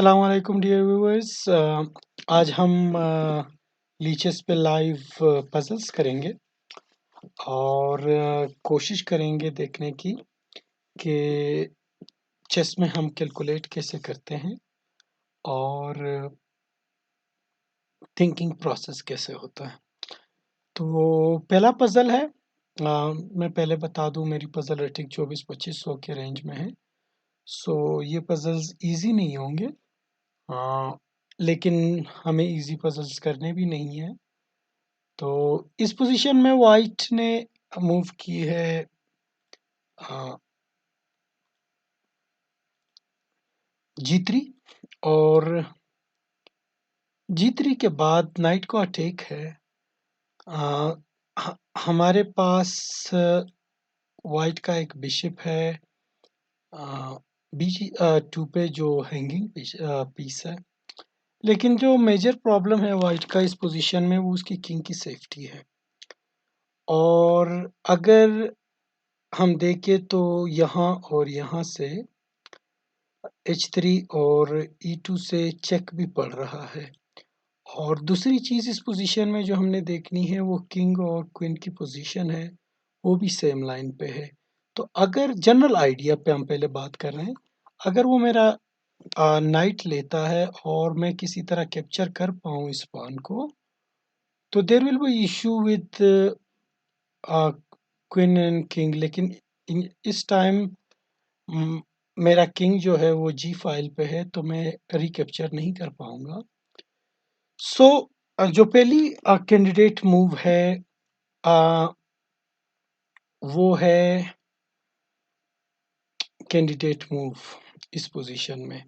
अस्सलामुअलैकुम dear viewers. आज हम लीचेस पे लाइव पजल्स करेंगे और कोशिश करेंगे देखने की कि चेस में हम कैलकुलेट कैसे करते हैं और थिंकिंग प्रोसेस कैसे होता है। तो पहला पजल है, मैं पहले बता दूं मेरी पजल रेटिंग 24-2500 के रेंज में है। सो ये पजल्स इजी नहीं होंगे, लेकिन हमें इजी पजल्स करने भी नहीं है। तो इस पोजीशन में वाइट ने मूव की है G3 और G3 के बाद नाइट को अटैक है। आ, हमारे पास वाइट का एक बिशप है B2 पे जो हैंगिंग पीस है, लेकिन जो मेजर प्रॉब्लम है वाइट का इस पोजीशन में वो उसकी किंग की सेफ्टी है। और अगर हम देखें तो यहाँ और यहाँ से H3 और E2 से चेक भी पड़ रहा है। और दूसरी चीज़ इस पोजीशन में जो हमने देखनी है वो किंग और क्वीन की पोजीशन है, वो भी सेम लाइन पे है। तो अगर जनरल आइडिया पे हम पहले बात कर रहे हैं, अगर वो मेरा नाइट लेता है और मैं किसी तरह कैप्चर कर पाऊँ इस पॉन को, तो there will be issue with queen and king. लेकिन इस टाइम मेरा किंग जो है वो जी फाइल पे है, तो मैं रिकैप्चर नहीं कर पाऊंगा। सो जो पहली कैंडिडेट मूव है वो है कैंडिडेट मूव इस पोजीशन में।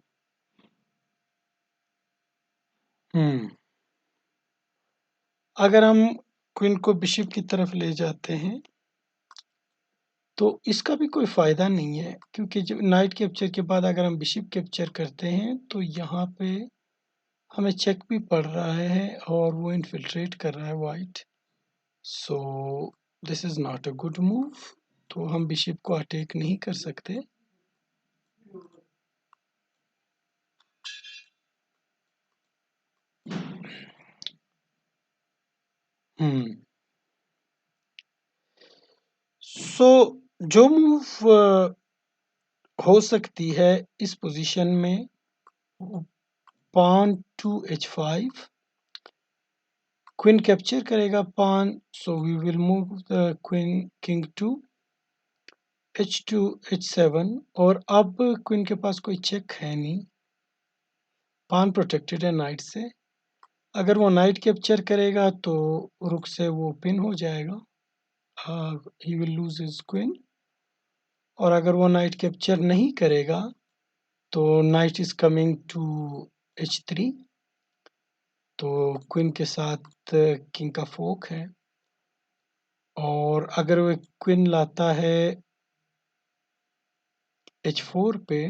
हम्म अगर हम क्वीन को बिशप की तरफ ले जाते हैं तो इसका भी कोई फायदा नहीं है, क्योंकि जब नाइट कैप्चर के बाद अगर हम बिशप कैप्चर करते हैं तो यहाँ पे हमें चेक भी पड़ रहा है और वो इन्फिल्ट्रेट कर रहा है white. So this is not a good move. तो हम बिशप को अटैक नहीं कर सकते। हम्म सो जो मूव हो सकती है इस पोजीशन में, पान टू H5, क्वीन कैप्चर करेगा pawn, so we will move the queen king to H2 H7। और अब क्वीन के पास कोई चेक है नहीं, पान प्रोटेक्टेड है नाइट से। अगर वो नाइट कैप्चर करेगा तो रुक से वो पिन हो जाएगा, he will lose his queen. और अगर वो नाइट कैप्चर नहीं करेगा तो night is coming to H3, तो क्वीन के साथ किंग का फोक है। और अगर वो क्वीन लाता है H4 पे,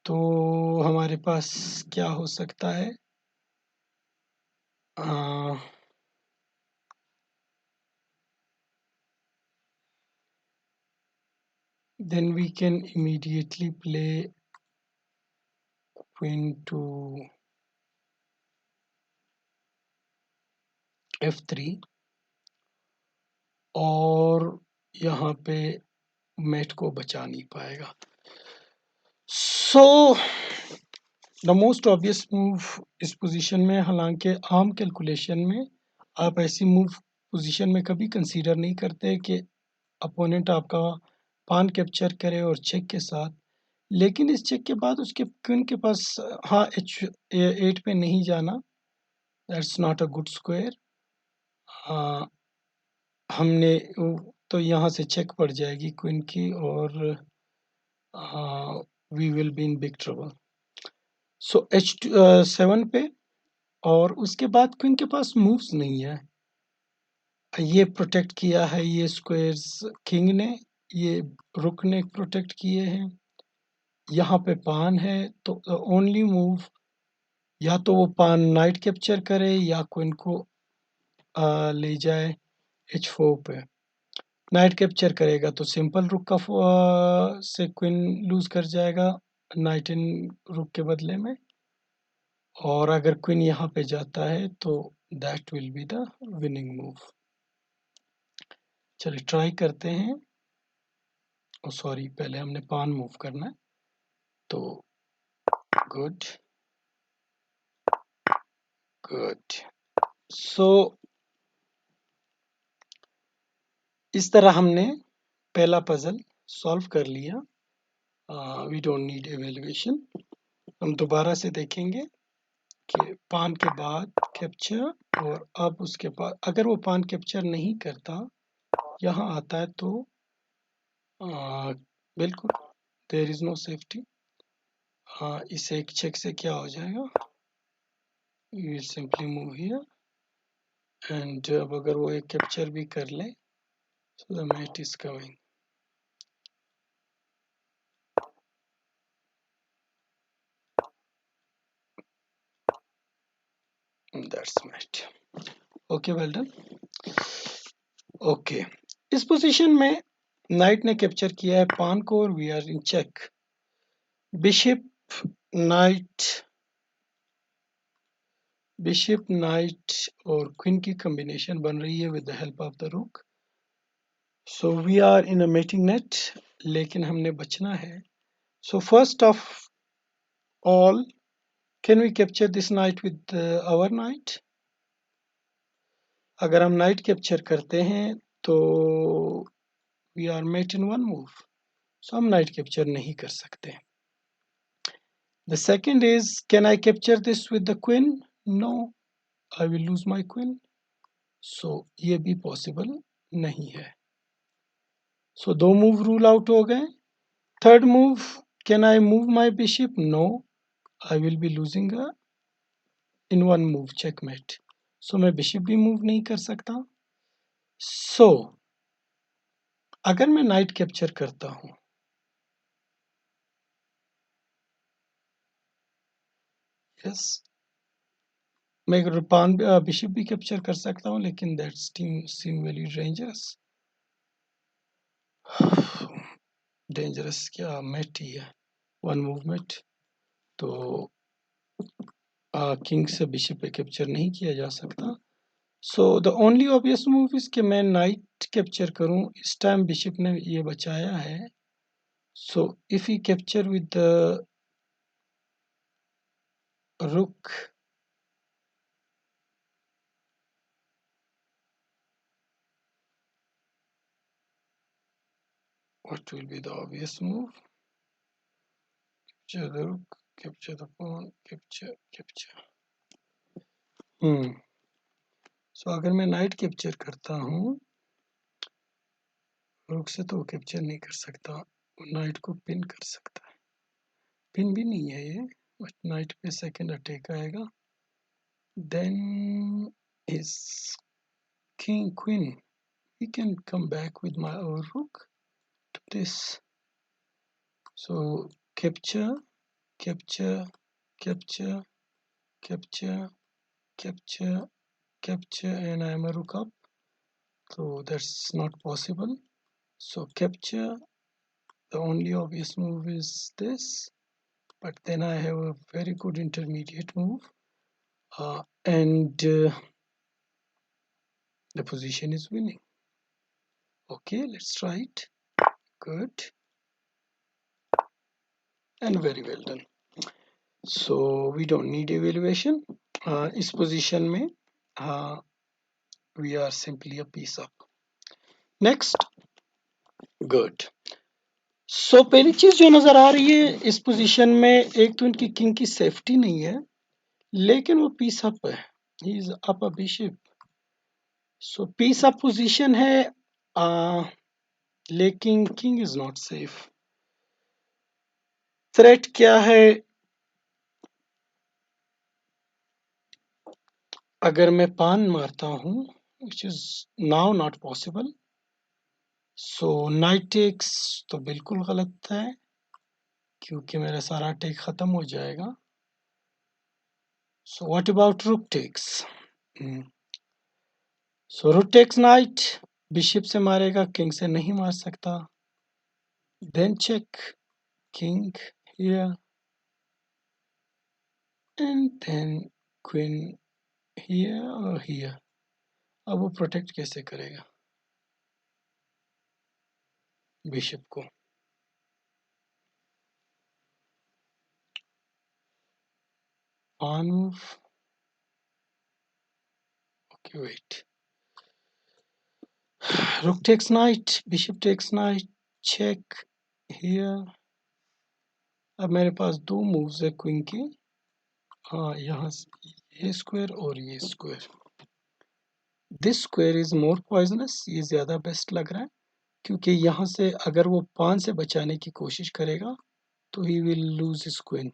तो हमारे पास क्या हो सकता है, then we can immediately play queen to F3 और यहाँ पे मैट को बचा नहीं पाएगा। So the most obvious move इस पोजीशन में, हालांकि आम कैलकुलेशन में आप ऐसी मूव पोजीशन में कभी कंसीडर नहीं करते कि अपोनेंट आपका पान कैप्चर करे और चेक के साथ। लेकिन इस चेक के बाद उसके क्वीन के पास, हाँ, H8 पे नहीं जाना, that's not a good square. हमने तो यहाँ से चेक पड़ जाएगी क्वीन की और we will be in big trouble. So H7 पे, और उसके बाद क्वीन के पास मूव्स नहीं है। ये प्रोटेक्ट किया है, ये स्क्वायर्स किंग ने, ये रुक ने प्रोटेक्ट किए हैं। यहाँ पे पान है, तो ओनली मूव या तो वो पान नाइट कैप्चर करे या क्वीन को ले जाए H4 पे। नाइट कैप्चर करेगा तो सिंपल रुक का से क्वीन लूज कर जाएगा, नाइट इन रुक के बदले में, और अगर क्वीन यहाँ पे जाता है तो that will be the winning move. चलिए ट्राई करते हैं। सॉरी, पहले हमने पान मूव करना है, तो गुड गुड। सो इस तरह हमने पहला पजल सॉल्व कर लिया। We don't need evaluation. हम दोबारा से देखेंगे कि पान के बाद कैप्चर, और अब उसके बाद अगर वो पान कैप्चर नहीं करता, यहाँ आता है, तो बिल्कुल देयर इज नो सेफ्टी। इसे एक चेक से क्या हो जाएगा, you will simply move here, and अब अगर वो एक कैप्चर भी कर ले, so the mate is coming. That's mate. Okay, well done. Okay, इस पोजीशन में नाइट ने कैप्चर किया है पान को, और we are in check. Bishop knight और क्वीन की कॉम्बिनेशन बन रही है with the help of the rook. So we are in a mating net, लेकिन हमने बचना है। सो first of all, can we capture this knight with our knight? अगर हम नाइट कैप्चर करते हैं तो we are mate in one move, so हम नाइट कैप्चर नहीं कर सकते। The second is, can I capture this with the queen? No, I will lose my queen. So ये भी पॉसिबल नहीं है। सो दो मूव रूल आउट हो गए। Third move, can I move my bishop? No, I will be losing in one move, checkmate. So मैं bishop भी move नहीं कर सकता। सो अगर मैं नाइट कैप्चर करता हूं, यस, मैं पान बिशप भी कैप्चर कर सकता हूं, लेकिन that's seem very dangerous. Dangerous क्या, मेट ही है, वन मूवमेंट। तो किंग से बिशप पे कैप्चर नहीं किया जा सकता। So the only obvious move is कि मैं नाइट कैप्चर करूं। इस टाइम बिशप ने ये बचाया है। So if he capture with the रुक, what will be the obvious move? Capture the rook, capture the pawn, capture. सो अगर मैं नाइट कैप्चर करता हूं, रुक से तो वो कैप्चर नहीं कर सकता, वो नाइट को पिन कर सकता है। पिन भी नहीं है ये, बट नाइट पे सेकंड अटैक आएगा। Then is king queen, we can come back with our rook to this. So capture, capture, capture, capture, capture, capture, and I am a rook up. So that's not possible. So capture, the only obvious move is this, but then I have a very good intermediate move, and the position is winning. Okay, let's try it. Good and very well done. So we don't need evaluation. इस position में we are simply a piece up. Next, good. So पहली चीज जो नजर आ रही है इस position में, एक तो इनकी किंग की सेफ्टी नहीं है, लेकिन वो पीस अप है, he is up a bishop. So piece up position है, लेकिन king is not safe. Threat क्या है? अगर मैं पान मारता हूं, which is now not possible, so knight takes तो बिल्कुल गलत है, क्योंकि मेरा सारा टेक खत्म हो जाएगा। So what about rook takes? So rook takes night, bishop से मारेगा, किंग से नहीं मार सकता। Then check, king here, and then queen here or here. अब वो प्रोटेक्ट कैसे करेगा बिशप को? pawn move. Okay, wait. Rook takes knight, bishop takes knight, check here. अब मेरे पास दो मूव्स है क्वीन के, हाँ यहाँ ये स्क्वायर और ये square. This square is more poisonous, ये ज्यादा बेस्ट लग रहा है क्योंकि यहाँ से अगर वो पान से बचाने की कोशिश करेगा तो he will lose his queen.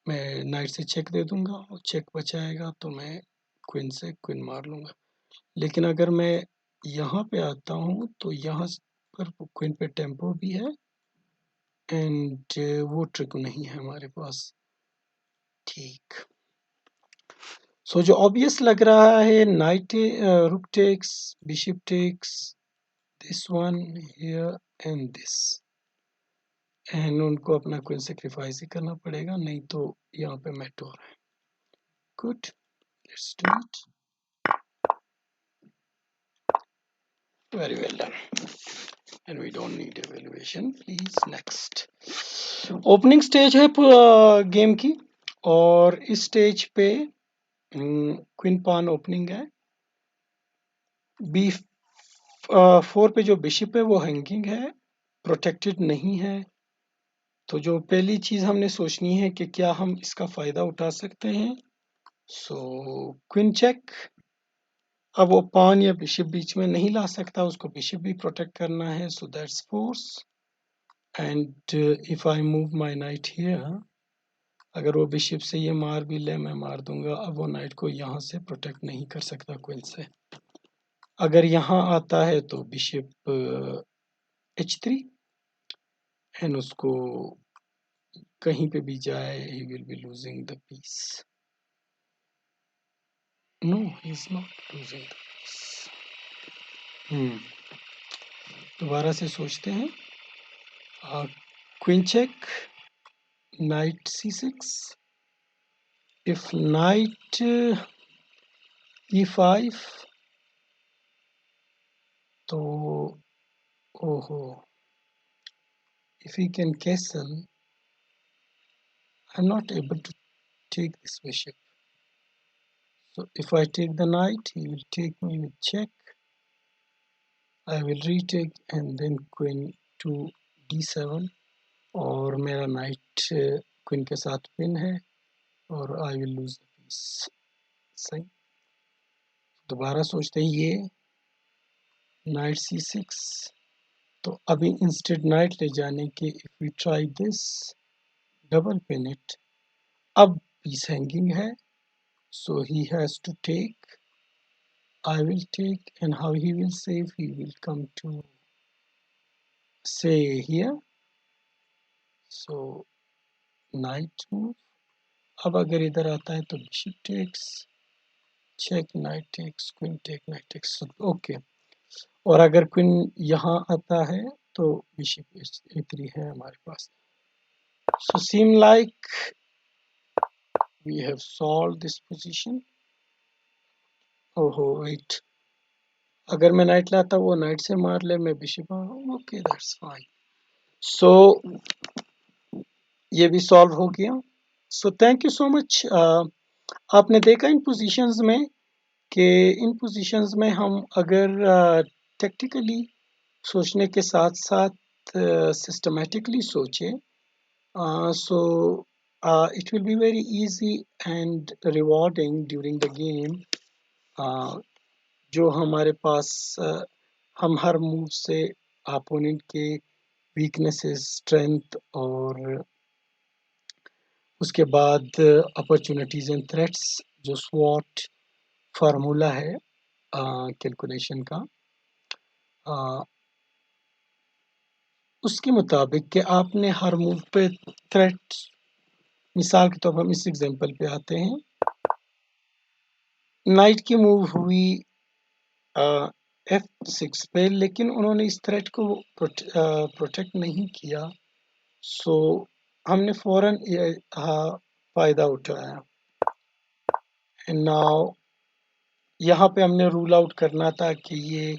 मैं नाइट से चेक दे दूंगा और चेक बचाएगा तो मैं क्वीन से क्वीन मार लूंगा. लेकिन अगर मैं यहाँ पे आता हूँ तो यहाँ पर क्वीन पे टेम्पो भी है एंड वो ट्रिक नहीं है हमारे पास. ठीक. सो जो ऑब्वियस लग रहा है knight rook takes, bishop takes, this one here and this, and उनको अपना क्वीन सेक्रीफाइस ही करना पड़ेगा नहीं तो यहाँ पे मैट हो रहा है. Good, let's do it. Very well done. And we don't need evaluation. Please next. Opening stage है गेम की और इस स्टेज पे क्वीन पान ओपनिंग है. बी 4 पे जो बिशप है वो हैंगिंग है, प्रोटेक्टेड नहीं है. तो जो पहली चीज हमने सोचनी है कि क्या हम इसका फायदा उठा सकते हैं. So queen check. अब वो पान या बिशप बीच में नहीं ला सकता, उसको बिशप भी प्रोटेक्ट करना है. So that's force. And if I move my night here, अगर वो बिशप से ये मार भी ले मैं मार दूंगा. अब वो नाइट को यहाँ से प्रोटेक्ट नहीं कर सकता क्वीन से. अगर यहाँ आता है तो बिशप h3 एंड उसको कहीं पे भी जाए he will be losing the piece. No, he's not losing the piece. दोबारा से सोचते हैं. Queen check, knight c6. if knight e5 तो ओहो, if he can castle I'm not able to take this bishop. So if I take the knight, he will take me with check. I will retake and then queen to d7 और मेरा night queen के साथ pin है और I will lose the piece. सही. दोबारा सोचते हैं. ये नाइट c6 तो अभी इंस्टेड नाइट ले जाने के if we try this double pin it, अब पीस हैंगिंग है. So he has to take. I will take, and how he will save? He will come to say here. So knight move. अब अगर इधर आता है तो bishop takes, check, knight takes, queen take, knight takes. Okay. और अगर queen यहाँ आता है तो bishop a3 है हमारे पास. So seem like we have solved this position. Oh wait. अगर मैं नाइट लाता वो नाइट से मार ले, मैं bishop. Okay, that's fine. So ये भी सॉल्व हो गया. So thank you so much. आपने देखा इन पोजीशंस में कि इन पोजीशंस में हम अगर टेक्टिकली सोचने के साथ साथ सिस्टमेटिकली सोचें so it will be very easy and rewarding during the game. जो हमारे पास हम हर मूव से अपोनेंट के वीकनेसेस, स्ट्रेंथ और उसके बाद अपॉर्चुनिटीज एंड थ्रेट्स, जो स्वॉट फार्मूला है कैलकुलेशन का, उसके मुताबिक कि आपने हर मूव पे थ्रेट्स, मिसाल के तौर पर हम इस एग्जांपल पे आते हैं. नाइट की मूव हुई F6 पे, लेकिन उन्होंने इस थ्रेट को प्रोटेक्ट नहीं किया सो हमने फौरन ये फायदा उठाया। एंड नाउ यहाँ पे हमने रूल आउट करना था कि ये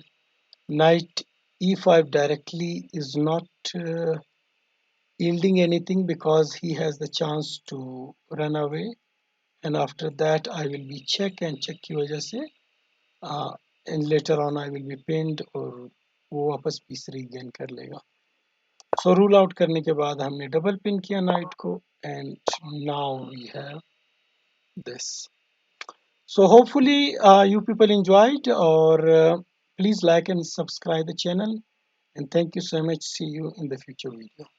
knight e5 directly is not yielding anything because he has the chance to run away, and after that I will be check, and check की वजह से and later on I will be pinned और वो वापस piece regain कर लेगा। So rule out करने के बाद हमने डबल पिन किया नाइट को, and now we have this. So hopefully you people enjoyed, or please like and subscribe the channel, and thank you so much. See you in the future video.